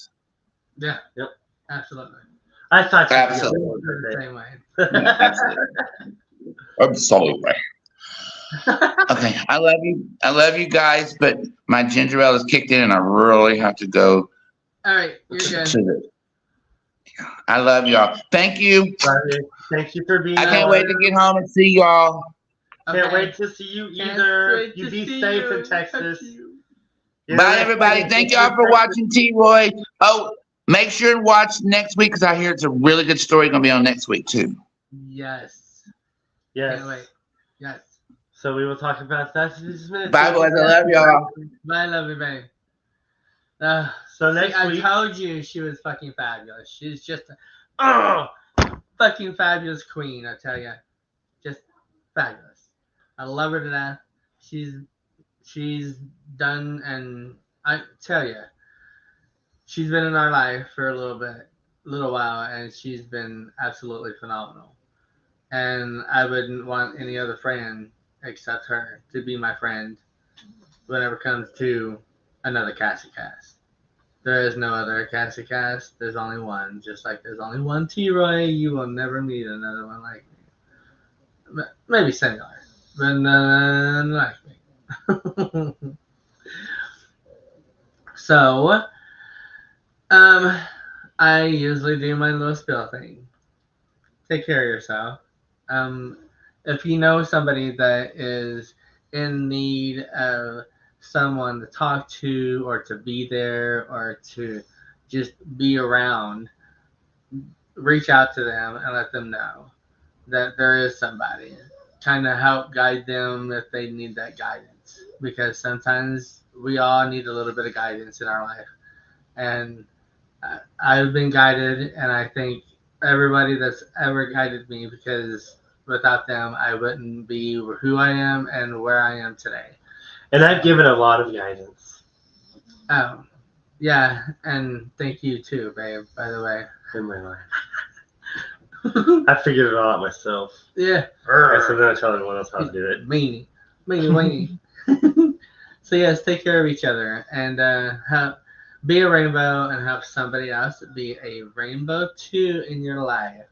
Yeah. Yep. Absolutely. I thought you'd Absolutely. be able to do The it. same way. Yeah, absolutely. Absolutely. Okay, I love you. I love you guys, but my ginger ale is kicked in and I really have to go. All right, you're good. I love y'all. Thank you. Thank you for being I can't on. wait to get home and see y'all. Can't wait to see you either. You be safe in Texas. Bye, everybody. Thank y'all for watching T-Roy. Oh, make sure to watch next week because I hear it's a really good story going to be on next week, too. Yes. Yes. Can't wait. Yes. So we will talk about that in just a minute. Bye, boys. I love y'all. Bye, lovely babe. So next week, I told you she was fucking fabulous. She's just a fucking fabulous queen, I tell you. Just fabulous. I love her to death. She's done, and I tell you, she's been in our life for a little while, and she's been absolutely phenomenal. And I wouldn't want any other friend except her to be my friend whenever it comes to another Cassie Cass. There is no other Cassie Cass. There's only one. Just like there's only one T-Roy, you will never meet another one like me. Maybe similar, but none like me. So, I usually do my little spill thing. Take care of yourself. If you know somebody that is in need of someone to talk to or to be there or to just be around, reach out to them and let them know that there is somebody. Kind of help guide them if they need that guidance. Because sometimes we all need a little bit of guidance in our life. And I've been guided, and I think everybody that's ever guided me, because without them, I wouldn't be who I am and where I am today. And I've given a lot of guidance. Oh, yeah, and thank you too, babe, by the way. In my life. I figured it all out myself. Yeah. So then I tell everyone else how to do it. Meanie, weenie. So yes, take care of each other and be a rainbow and help somebody else be a rainbow too in your life.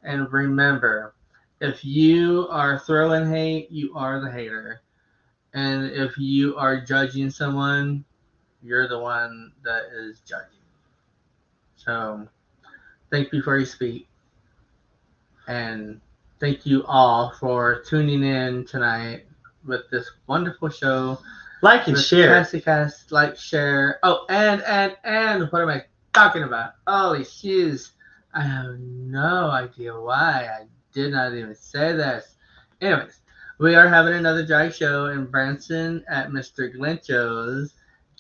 And remember, if you are throwing hate, you are the hater. And if you are judging someone, you're the one that is judging. So think before you speak. And thank you all for tuning in tonight with this wonderful show. Like and share. Cassie Cass, like, share. Oh, and what am I talking about? Holy shoes. I have no idea why I did not even say this. Anyways, we are having another drag show in Branson at Mr. Glencho's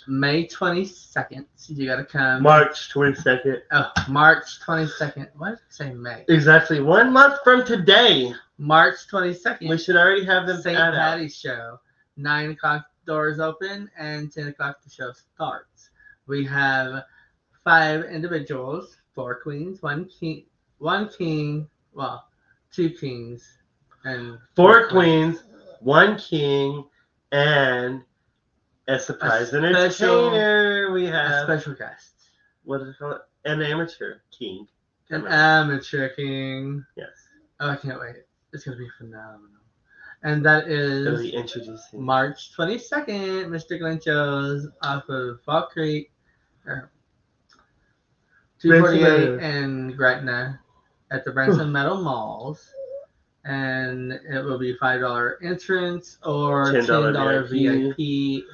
May 22nd. So you gotta come. March 22nd. Oh, March 22nd. Why did I say May? Exactly 1 month from today. March 22nd. We should already have them St. Patty's show. 9 o'clock doors open and 10 o'clock the show starts. We have 5 individuals, 4 queens, 1 king, well, 2 kings, and 4 queens, 1 king, and a surprise entertainer. We have a special guest. What is it called? An amateur king. An amateur king. Yes. Oh, I can't wait. It's going to be phenomenal. And that is It'll be introducing March 22nd, Mr. Glencho's off of Fall Creek, 248 and Gretna at the Branson Meadow Malls. And it will be $5 entrance or $10 VIP.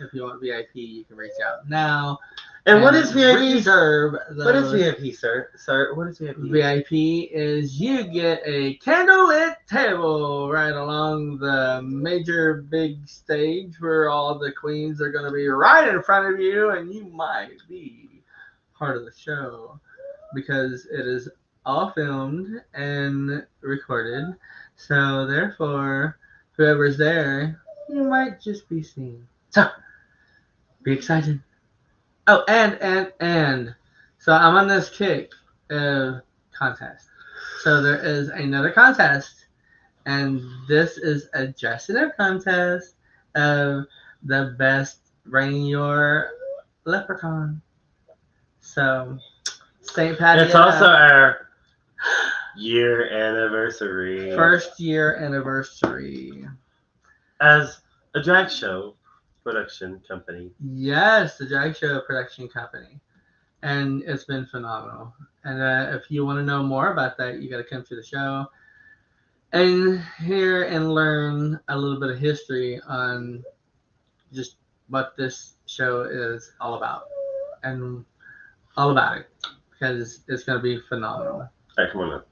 If you want VIP, you can reach out now. And what is VIP? Reserve those. What is VIP, sir? Sir, what is VIP? VIP is you get a candlelit table right along the major big stage where all the queens are going to be right in front of you, and you might be part of the show because it is all filmed and recorded. So therefore, whoever's there, you might just be seen. So be excited. Oh, and so I'm on this kick of contest. So there is another contest, and this is a dress-it-up contest of the best bring your leprechaun. So St. Patty. It's also our year anniversary. First year anniversary. As a drag show production company. Yes, the drag show production company. And it's been phenomenal. And if you want to know more about that, you got to come to the show and hear and learn a little bit of history on just what this show is all about and all about it, because it's going to be phenomenal. All right, come on now.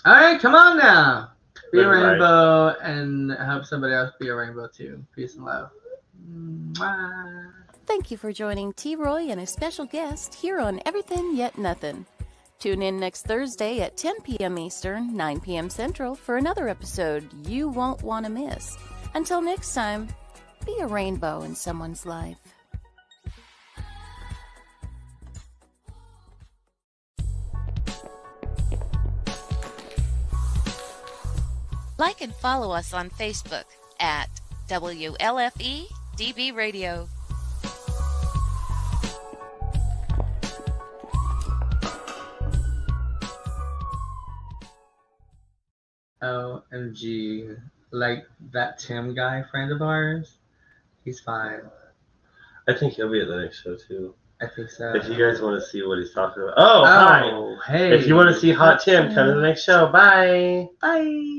All right, come on now. Be a Everybody. rainbow and help somebody else be a rainbow too. Peace and love. Mwah. Thank you for joining T. Roy and a special guest here on Everythin Yet Nothin. Tune in next Thursday at 10 p.m. Eastern, 9 p.m. Central for another episode you won't want to miss. Until next time, be a rainbow in someone's life. Like and follow us on Facebook at WLFE DB Radio. OMG. Like that Tim guy, friend of ours, he's fine. I think he'll be at the next show too. I think so. If you guys want to see what he's talking about. Oh, hi. Hey. If you want to see Hot Tim, come to the next show. Bye. Bye.